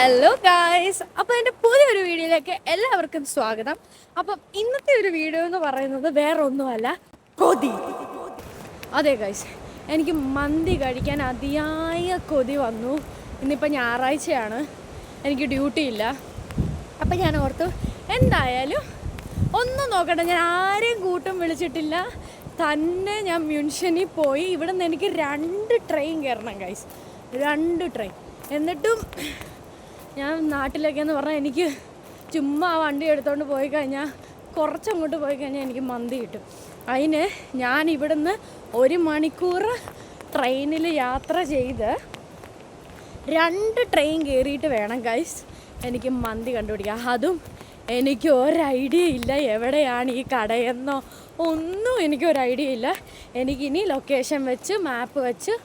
Hello guys, അപ്പോൾ എൻ്റെ പുതിയൊരു വീഡിയോയിലേക്ക് എല്ലാവർക്കും സ്വാഗതം. അപ്പം ഇന്നത്തെ ഒരു വീഡിയോ എന്ന് പറയുന്നത് വേറെ ഒന്നുമല്ല, കൊതി. അതെ ഗായ്സ്, എനിക്ക് മന്തി കഴിക്കാൻ അതിയായ കൊതി വന്നു. ഇന്നിപ്പോൾ ഞായറാഴ്ചയാണ്, എനിക്ക് ഡ്യൂട്ടി ഇല്ല. അപ്പം ഞാൻ ഓർത്തു എന്തായാലും ഒന്നും നോക്കട്ടെ, ഞാൻ ആരെയും കൂട്ടും വിളിച്ചിട്ടില്ല, തന്നെ ഞാൻ മ്യൂൺഷനിൽ പോയി. ഇവിടെ നിന്ന് എനിക്ക് 2 ട്രെയിൻ കയറണം ഗൈസ്, 2 ട്രെയിൻ. എന്നിട്ടും ഞാൻ നാട്ടിലേക്കെന്ന് പറഞ്ഞാൽ എനിക്ക് ചുമ്മാ വണ്ടി എടുത്തുകൊണ്ട് പോയി കഴിഞ്ഞാൽ കുറച്ചങ്ങോട്ട് പോയി കഴിഞ്ഞാൽ എനിക്ക് മന്തി കിട്ടും. അതിന് ഞാൻ ഇവിടുന്ന് 1 മണിക്കൂർ ട്രെയിനിൽ യാത്ര ചെയ്ത് 2 ട്രെയിൻ കയറിയിട്ട് വേണം ഗൈസ് എനിക്ക് മന്തി കണ്ടുപിടിക്കുക. അതും എനിക്ക് ഒരു ഐഡിയ ഇല്ല എവിടെയാണ് ഈ കടയെന്നോ ഒന്നും എനിക്കൊരു ഐഡിയ ഇല്ല. എനിക്കിനി ലൊക്കേഷൻ വെച്ച് മാപ്പ് വെച്ച്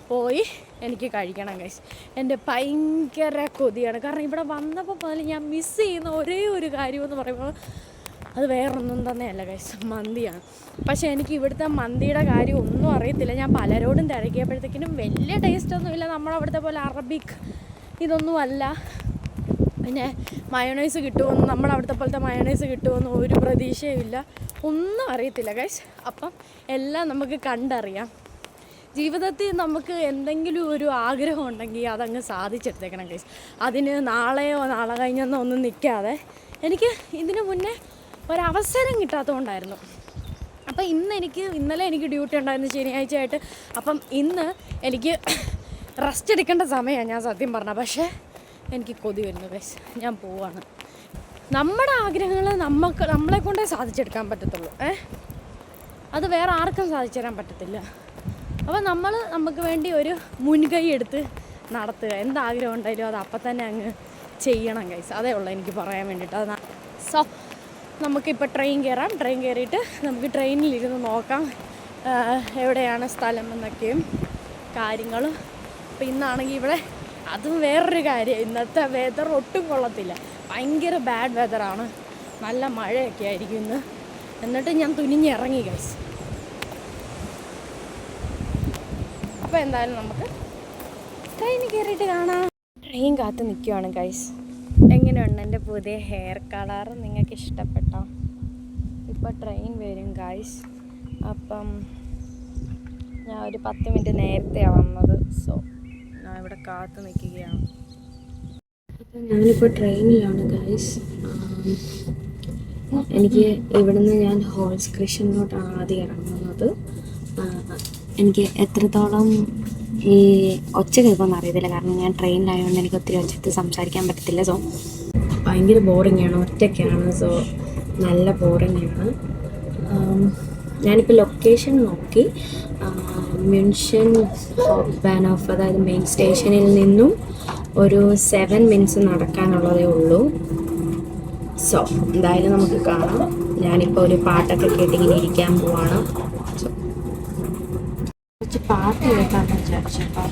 പോയി എനിക്ക് കഴിക്കണം ഗൈസ്. എൻ്റെ ഭയങ്കര കൊതിയാണ്. കാരണം ഇവിടെ വന്നപ്പോൾ മുതൽ ഞാൻ മിസ് ചെയ്യുന്ന ഒരേ ഒരു കാര്യമെന്ന് പറയുമ്പോൾ അത് വേറൊന്നും തന്നെയല്ല ഗൈസ്, മന്തിയാണ്. പക്ഷേ എനിക്ക് ഇവിടുത്തെ മന്തിയുടെ കാര്യം ഒന്നും അറിയത്തില്ല. ഞാൻ പലരോടും തിരക്കിയപ്പോഴത്തേക്കിനും വലിയ ടേസ്റ്റൊന്നുമില്ല, നമ്മളവിടുത്തെ പോലെ അറബിക് ഇതൊന്നുമല്ല. പിന്നെ മയോണൈസ് കിട്ടുമെന്ന്, നമ്മളവിടുത്തെ പോലത്തെ മയോണൈസ് കിട്ടുമെന്ന് ഒരു പ്രതീക്ഷയുമില്ല, ഒന്നും അറിയത്തില്ല ഗൈസ്. അപ്പം എല്ലാം നമുക്ക് കണ്ടറിയാം. ജീവിതത്തിൽ നമുക്ക് എന്തെങ്കിലും ഒരു ആഗ്രഹം ഉണ്ടെങ്കിൽ അതങ്ങ് സാധിച്ചെടുത്തേക്കണം ഗൈസ്. അതിന് നാളെയോ നാളെ കഴിഞ്ഞെന്നോ ഒന്നും നിൽക്കാതെ, എനിക്ക് ഇതിന് മുന്നേ ഒരവസരം കിട്ടാത്തതുകൊണ്ടായിരുന്നു. അപ്പം ഇന്നലെ എനിക്ക് ഡ്യൂട്ടി ഉണ്ടായിരുന്നു ശനിയാഴ്ച ആയിട്ട്. അപ്പം ഇന്ന് എനിക്ക് റെസ്റ്റ് എടുക്കേണ്ട സമയമാണ് ഞാൻ സത്യം പറഞ്ഞത്. പക്ഷേ എനിക്ക് കൊതി വരുന്നു ഗൈസ്, ഞാൻ പോവാണ്. നമ്മുടെ ആഗ്രഹങ്ങൾ നമ്മളെ കൊണ്ടേ സാധിച്ചെടുക്കാൻ പറ്റത്തുള്ളൂ. അത് വേറെ ആർക്കും സാധിച്ചു തരാൻ പറ്റത്തില്ല. അപ്പോൾ നമുക്ക് വേണ്ടി ഒരു മുൻകൈ എടുത്ത് നടത്തുക. എന്താഗ്രഹം ഉണ്ടായാലും അത് അപ്പം തന്നെ അങ്ങ് ചെയ്യണം ഗൈസ്. അതേ ഉള്ളൂ എനിക്ക് പറയാൻ വേണ്ടിയിട്ട്. സോ നമുക്കിപ്പോൾ ട്രെയിൻ കയറാം. ട്രെയിൻ കയറിയിട്ട് നമുക്ക് ട്രെയിനിലിരുന്ന് നോക്കാം എവിടെയാണ് സ്ഥലം എന്നൊക്കെയും കാര്യങ്ങളും. അപ്പോൾ ഇന്നാണെങ്കിൽ ഇവിടെ അതും വേറൊരു കാര്യം, ഇന്നത്തെ വെതർ ഒട്ടും കൊള്ളത്തില്ല, ഭയങ്കര ബാഡ് വെതറാണ്, നല്ല മഴയൊക്കെ ആയിരിക്കും ഇന്ന്. എന്നിട്ട് ഞാൻ തുനിഞ്ഞിറങ്ങി ഗൈസ്. അപ്പോൾ എന്തായാലും നമുക്ക് ട്രെയിനിൽ കയറിയിട്ട് കാണാം. ട്രെയിൻ കാത്ത് നിൽക്കുവാണ് ഗൈസ്. എങ്ങനെയുണ്ട് എൻ്റെ പുതിയ ഹെയർ കളർ? നിങ്ങൾക്ക് ഇഷ്ടപ്പെട്ടോ? ഇപ്പോൾ ട്രെയിൻ വരും ഗൈസ്. അപ്പം ഞാൻ ഒരു 10 മിനിറ്റ് നേരത്തെയാണ് വന്നത്. സോ ഞാൻ ഇവിടെ കാത്ത് നിൽക്കുകയാണ്. അപ്പം ഞാനിപ്പോൾ ട്രെയിനിലാണ് ഗൈസ്. എനിക്ക് ഇവിടുന്ന് ഞാൻ ഹോൾസ് ക്രിഷനിലോട്ടാണ് ആദ്യം ഇറങ്ങുന്നത്. എനിക്ക് എത്രത്തോളം ഈ ഒച്ച കേൾക്കുമെന്ന് അറിയത്തില്ല, കാരണം ഞാൻ ട്രെയിനിലായതുകൊണ്ട് എനിക്ക് ഒത്തിരി ഒച്ചത്ത് സംസാരിക്കാൻ പറ്റത്തില്ല. സോ ഭയങ്കര ബോറിങ്ങാണ്, ഒറ്റയ്ക്കാണ്. സോ നല്ല ബോറിങ്ങാണ്. ഞാനിപ്പോൾ ലൊക്കേഷൻ നോക്കി, മ്യൂൺഷൻ ബാനോഫ്, അതായത് മെയിൻ സ്റ്റേഷനിൽ നിന്നും ഒരു 7 മിനിറ്റ്സ് നടക്കാനുള്ളതേ ഉള്ളൂ. സോ എന്തായാലും നമുക്ക് കാണാം. ഞാനിപ്പോൾ ഒരു പാട്ടൊക്കെ കേട്ടിങ്ങനെ ഇരിക്കാൻ പോവാണ്. കുറച്ച് പാട്ട് കേൾക്കാമെന്ന് വിചാരിച്ചപ്പോൾ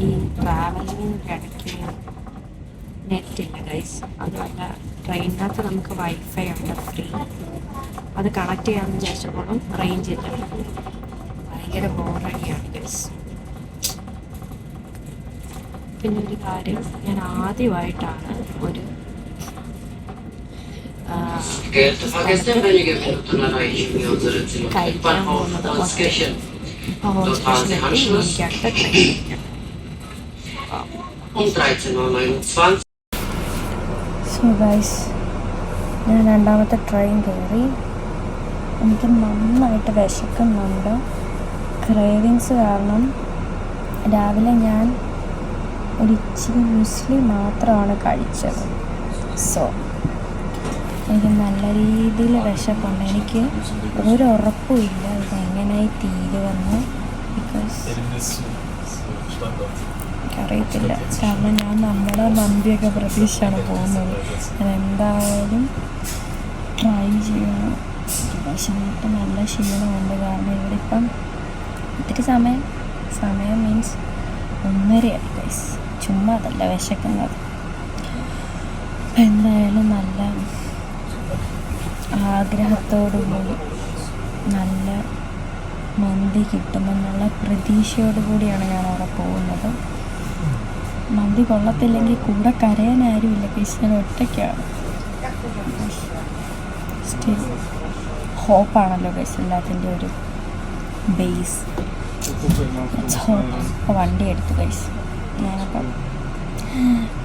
ഈ ട്രാവലിങ്ങിൻ്റെ ഇടയ്ക്ക് നെറ്റില്ല ഗൈസ്. അതുമല്ല ട്രെയിനിനകത്ത് നമുക്ക് വൈഫൈ ഉണ്ട് ഫ്രീ, അത് കണക്ട് ചെയ്യാമെന്ന് വിചാരിച്ചപ്പോഴും റേഞ്ച് ഇല്ല. ഭയങ്കര ബോറടിയാണ് ഗൈസ്. പിന്നെ ഒരു കാര്യം, ഞാൻ ആദ്യമായിട്ടാണ് ഒരു കഴിക്കാൻ പോകുന്നത് ഒറ്റയ്ക്ക്. ഇപ്പോൾ ഹോസ്പിറ്റലിലെത്തി എനിക്ക് അടുത്ത ട്രെയിൻ. സോ ഗൈസ്, ഞാൻ 2ാമത്തെ ട്രെയിൻ കയറി. എനിക്ക് നന്നായിട്ട് വിശക്കുന്നുണ്ട്. ക്രേവിങ്സ് കാരണം രാവിലെ ഞാൻ ഒരു ഇച്ചിരി മുസ്ലി മാത്രമാണ് കഴിച്ചത്. സോ എനിക്ക് നല്ല രീതിയിൽ വിശപ്പുണ്ട്. എനിക്ക് ഒരു ഉറപ്പും ഇല്ല ഇതെങ്ങനെയായി തീരുമെന്ന്. ബിക്കോസ് എനിക്കറിയത്തില്ല, കാരണം ഞാൻ നമ്മുടെ മന്തിയൊക്കെ പ്രതീക്ഷിച്ചാണ് പോകുന്നത്. ഞാൻ എന്തായാലും ട്രൈ ചെയ്യണം. വിശന്നിട്ട് നല്ല ക്ഷീണമുണ്ട്, കാരണം ഇവിടെ ഇപ്പം ഒത്തിരി സമയം മീൻസ് 1:30 ഗൈസ്. ചുമ്മാ അതല്ല വിശക്കുന്നത്. എന്തായാലും നല്ല ആഗ്രഹത്തോടുകൂടി നല്ല മന്തി കിട്ടുമെന്നുള്ള പ്രതീക്ഷയോടു കൂടിയാണ് ഞാൻ അവിടെ പോകുന്നത്. മന്തി കൊള്ളത്തില്ലെങ്കിൽ കൂടെ കരയാൻ ആരുമില്ല ഗൈസ്, ഞാൻ ഒറ്റയ്ക്കാണ്. സ്റ്റിൽ ഹോപ്പാണല്ലോ ഗൈസ് എല്ലാത്തിൻ്റെ ഒരു ബേസ്. അപ്പോൾ വണ്ടി എടുത്തു ഗൈസ്, ഞാനപ്പം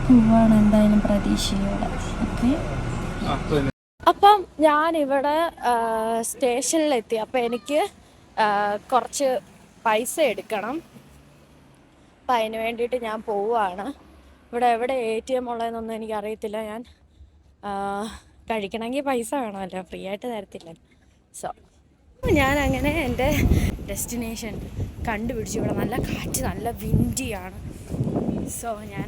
പോവാണ് എന്തായാലും പ്രതീക്ഷയോടെ. ഓക്കെ, അപ്പം ഞാനിവിടെ സ്റ്റേഷനിലെത്തി. അപ്പം എനിക്ക് കുറച്ച് പൈസ എടുക്കണം. അപ്പം അതിന് വേണ്ടിയിട്ട് ഞാൻ പോവുകയാണ്. ഇവിടെ എവിടെ ATM ഉള്ളതെന്നൊന്നും എനിക്കറിയത്തില്ല. ഞാൻ കഴിക്കണമെങ്കിൽ പൈസ വേണമല്ലോ, ഫ്രീ ആയിട്ട് തരത്തില്ല. സോ ഞാനങ്ങനെ എൻ്റെ ഡെസ്റ്റിനേഷൻ കണ്ടുപിടിച്ചു. ഇവിടെ നല്ല കാറ്റ്, നല്ല വിൻഡിയാണ്. സോ ഞാൻ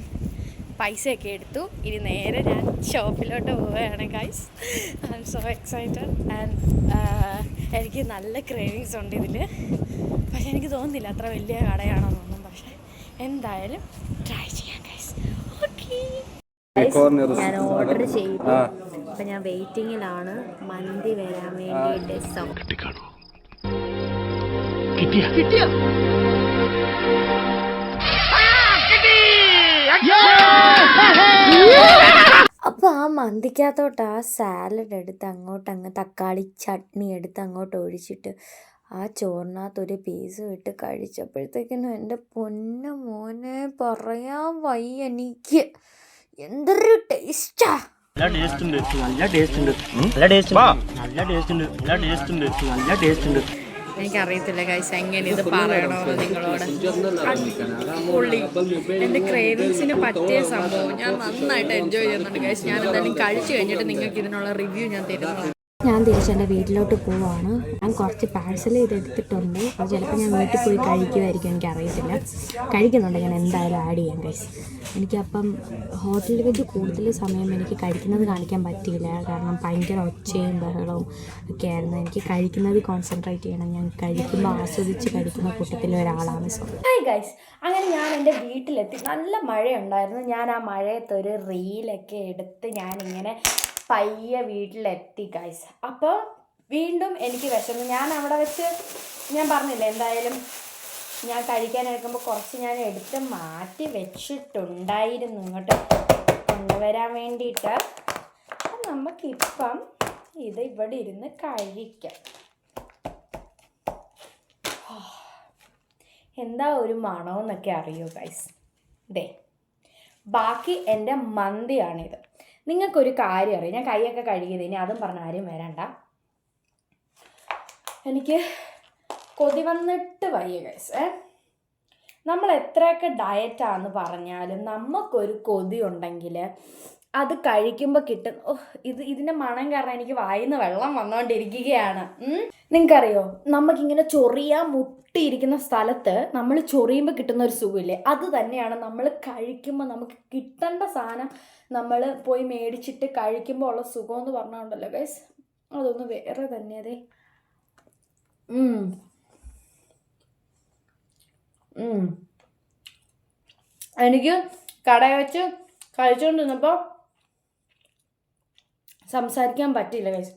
പൈസയൊക്കെ എടുത്തു. ഇനി നേരെ ഞാൻ ഷോപ്പിലോട്ട് പോവുകയാണ് guys. I am so excited and എനിക്ക് നല്ല ക്രേവിങ്സ് ഉണ്ട് ഇതിൽ. പക്ഷെ എനിക്ക് തോന്നുന്നില്ല അത്ര വലിയ കടയാണെന്നൊന്നും. പക്ഷെ എന്തായാലും ട്രൈ ചെയ്യാം ഗൈസ്. ഓക്കെ, ഞാൻ ഓർഡർ ചെയ്തു. അപ്പം ഞാൻ വെയിറ്റിങ്ങിലാണ് മന്തി വരാൻ വേണ്ടിയിട്ട്. അപ്പോൾ ആ മന്തിക്കകത്തോട്ട് ആ സാലഡ് എടുത്ത് അങ്ങ് തക്കാളി ചട്നി എടുത്ത് അങ്ങോട്ട് ഒഴിച്ചിട്ട് ആ ചോറിനകത്തൊരു പീസ് ഇട്ട് കഴിച്ചപ്പോഴത്തേക്കിനും എൻ്റെ പൊന്നു മോനെ പറയാൻ വയ്യ എനിക്ക്. എന്തൊരു ടേസ്റ്റാ! എനിക്കറിയത്തില്ല ഗൈസ് എങ്ങനെ ഇത് പറയണമെന്ന് നിങ്ങളോട്. അടിപൊളി, എൻ്റെ ക്രേവിങ്സിന് പറ്റിയ സംഭവം. ഞാൻ നന്നായിട്ട് എൻജോയ് ചെയ്യുന്നുണ്ട് ഗൈസ്. ഞാൻ എന്തായാലും കഴിച്ചു കഴിഞ്ഞിട്ട് നിങ്ങൾക്ക് ഇതിനുള്ള റിവ്യൂ ഞാൻ തരുന്നു. ഞാൻ തിരിച്ച് എൻ്റെ വീട്ടിലോട്ട് പോവാണ്. ഞാൻ കുറച്ച് പാഴ്സൽ ചെയ്തെടുത്തിട്ടുണ്ട്. അത് ചിലപ്പോൾ ഞാൻ വീട്ടിൽ പോയി കഴിക്കുമായിരിക്കും, എനിക്കറിയത്തില്ല. കഴിക്കുന്നുണ്ട്, ഞാൻ എന്തായാലും ആഡ് ചെയ്യാം ഗൈസ്. എനിക്കപ്പം ഹോട്ടലിൽ വെച്ച് കൂടുതൽ സമയം എനിക്ക് കഴിക്കുന്നത് കാണിക്കാൻ പറ്റിയില്ല. കാരണം ഭയങ്കര ഒച്ചയും ബഹളവും ഒക്കെ ആയിരുന്നു. എനിക്ക് കഴിക്കുന്നത് കോൺസെൻട്രേറ്റ് ചെയ്യണം. ഞാൻ കഴിക്കുമ്പോൾ ആസ്വദിച്ച് കഴിക്കുന്ന കൂട്ടത്തിൽ ഒരാളാണ്. സോ ഹായ് ഗൈസ്, അങ്ങനെ ഞാൻ എൻ്റെ വീട്ടിലെത്തി. നല്ല മഴയുണ്ടായിരുന്നു. ഞാൻ ആ മഴയത്തൊരു റീലൊക്കെ എടുത്ത് ഞാനിങ്ങനെ പയ്യെ വീട്ടിലെത്തി ഗൈസ്. അപ്പോൾ വീണ്ടും എനിക്ക് വിശന്നു. ഞാൻ അവിടെ വെച്ച് ഞാൻ പറഞ്ഞില്ല, എന്തായാലും ഞാൻ കഴിക്കാനെടുക്കുമ്പോൾ കുറച്ച് ഞാൻ എടുത്ത് മാറ്റി വെച്ചിട്ടുണ്ടായിരുന്നു ഇങ്ങോട്ട് കൊണ്ടുവരാൻ വേണ്ടിയിട്ട്. അപ്പം നമുക്കിപ്പം ഇത് ഇവിടെ ഇരുന്ന് കഴിക്കാം. എന്താ ഒരു മണമെന്നൊക്കെ അറിയോ ഗൈസ്? ദേ, ബാക്കി എൻ്റെ മന്തിയാണിത്. നിങ്ങൾക്കൊരു കാര്യം അറിയാം, ഞാൻ കൈയൊക്കെ കഴുകിയത്, ഇനി അതും പറഞ്ഞ ആരും വരണ്ട. എനിക്ക് കൊതി വന്നിട്ട് വയ്യ ഗൈസ്. നമ്മൾ എത്രയൊക്കെ ഡയറ്റാന്ന് പറഞ്ഞാലും നമുക്കൊരു കൊതി ഉണ്ടെങ്കിൽ അത് കഴിക്കുമ്പോൾ കിട്ടും. ഇതിൻ്റെ മണം കാരണം എനിക്ക് വായിന്ന് വെള്ളം വന്നുകൊണ്ടിരിക്കുകയാണ്. നിങ്ങൾക്കറിയോ, നമുക്കിങ്ങനെ ചൊറിയാൻ മുട്ടിയിരിക്കുന്ന സ്ഥലത്ത് നമ്മൾ ചൊറിയുമ്പോൾ കിട്ടുന്ന ഒരു സുഖമില്ലേ, അത് തന്നെയാണ് നമ്മൾ കഴിക്കുമ്പോൾ നമുക്ക് കിട്ടേണ്ട സാധനം നമ്മൾ പോയി മേടിച്ചിട്ട് കഴിക്കുമ്പോൾ ഉള്ള സുഖം എന്ന് പറഞ്ഞുകൊണ്ടല്ലോ ഗൈസ്, അതൊന്ന് വേറെ തന്നെ. അതെ, എനിക്ക് കടയിൽ വെച്ച് കഴിച്ചുകൊണ്ടിരുന്നപ്പോൾ സംസാരിക്കാൻ പറ്റിയില്ല ഗൈസ്.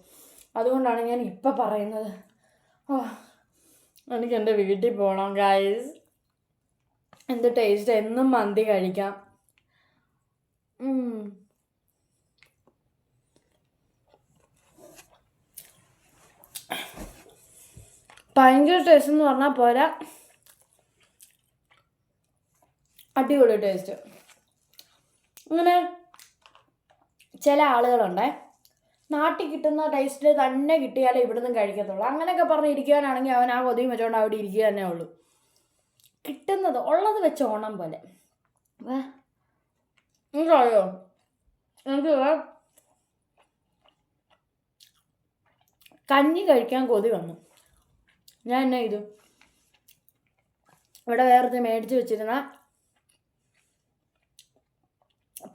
അതുകൊണ്ടാണ് ഞാൻ ഇപ്പം പറയുന്നത്. എനിക്ക് എൻ്റെ വീട്ടിൽ പോകണം ഗൈസ്. എന്ത് ടേസ്റ്റ്, എന്നും മന്തി കഴിക്കാം. ഭയങ്കര ടേസ്റ്റ് എന്ന് പറഞ്ഞാൽ പോരാ, അടിപൊളി ടേസ്റ്റ്. ഇങ്ങനെ ചില ആളുകളുണ്ടേ, നാട്ടിൽ കിട്ടുന്ന ടേസ്റ്റിൽ തന്നെ കിട്ടിയാലേ ഇവിടുന്ന് കഴിക്കത്തുള്ളൂ. അങ്ങനെയൊക്കെ പറഞ്ഞിരിക്കാനാണെങ്കിൽ അവൻ ആ കൊതിയും വെച്ചോണ്ട് അവിടെ ഇരിക്കുക തന്നെ ഉള്ളൂ. കിട്ടുന്നത് ഉള്ളത് വെച്ച് ഓണം പോലെ. എനിക്കറിയോ, എനിക്ക് കഞ്ഞി കഴിക്കാൻ കൊതി വന്നു. ഞാൻ എന്നാ ചെയ്തു, ഇവിടെ വേറെ മേടിച്ച് വെച്ചിരുന്ന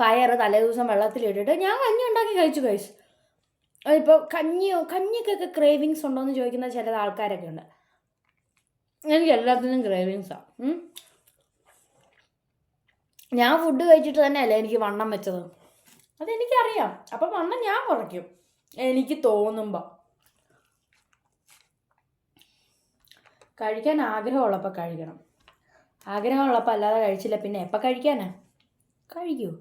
പയറ് തലേദിവസം വെള്ളത്തിലിട്ടിട്ട് ഞാൻ കഞ്ഞി ഉണ്ടാക്കി കഴിച്ചു ഗൈസ്. ഇപ്പോൾ കഞ്ഞിക്കൊക്കെ ക്രേവിങ്സ് ഉണ്ടോ എന്ന് ചോദിക്കുന്ന ചില ആൾക്കാരൊക്കെ ഉണ്ട്. എനിക്ക് എല്ലാത്തിനും ക്രേവിങ്സാണ്. ഞാൻ ഫുഡ് കഴിച്ചിട്ട് തന്നെയല്ലേ എനിക്ക് വണ്ണം വെച്ചത്, അതെനിക്കറിയാം. അപ്പം വണ്ണം ഞാൻ കുറയ്ക്കും എനിക്ക് തോന്നുമ്പോൾ. കഴിക്കാൻ ആഗ്രഹമുള്ളപ്പോൾ കഴിക്കണം. ആഗ്രഹമുള്ളപ്പോൾ അല്ലാതെ കഴിച്ചില്ല പിന്നെ എപ്പോൾ കഴിക്കാനാ? കഴിയൂ.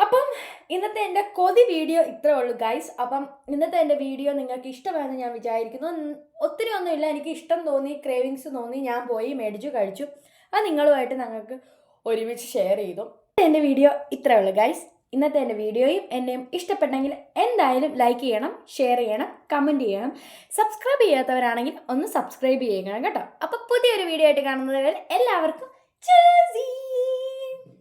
അപ്പം ഇന്നത്തെ എൻ്റെ കൊതി വീഡിയോ ഇത്രേ ഉള്ളൂ ഗൈസ്. അപ്പം ഇന്നത്തെ എൻ്റെ വീഡിയോ നിങ്ങൾക്ക് ഇഷ്ടമായെന്ന് ഞാൻ വിചാരിക്കുന്നു. ഒത്തിരി ഒന്നുമില്ല, എനിക്ക് ഇഷ്ടം തോന്നി, ക്രേവിങ്സ് തോന്നി, ഞാൻ പോയി മേടിച്ചു കഴിച്ചു. അത് നിങ്ങളുമായിട്ട് ഞങ്ങൾക്ക് ഒരുമിച്ച് ഷെയർ ചെയ്തു. എൻ്റെ വീഡിയോ ഇത്രേ ഉള്ളൂ ഗൈസ്. ഇന്നത്തെ എൻ്റെ വീഡിയോയും എന്നെയും ഇഷ്ടപ്പെട്ടെങ്കിൽ എന്തായാലും ലൈക്ക് ചെയ്യണം, ഷെയർ ചെയ്യണം, കമൻറ്റ് ചെയ്യണം. സബ്സ്ക്രൈബ് ചെയ്യാത്തവരാണെങ്കിൽ ഒന്ന് സബ്സ്ക്രൈബ് ചെയ്യണം കേട്ടോ. അപ്പോൾ പുതിയൊരു വീഡിയോ ആയിട്ട് കാണുന്നത് വരെ എല്ലാവർക്കും ചൂസി.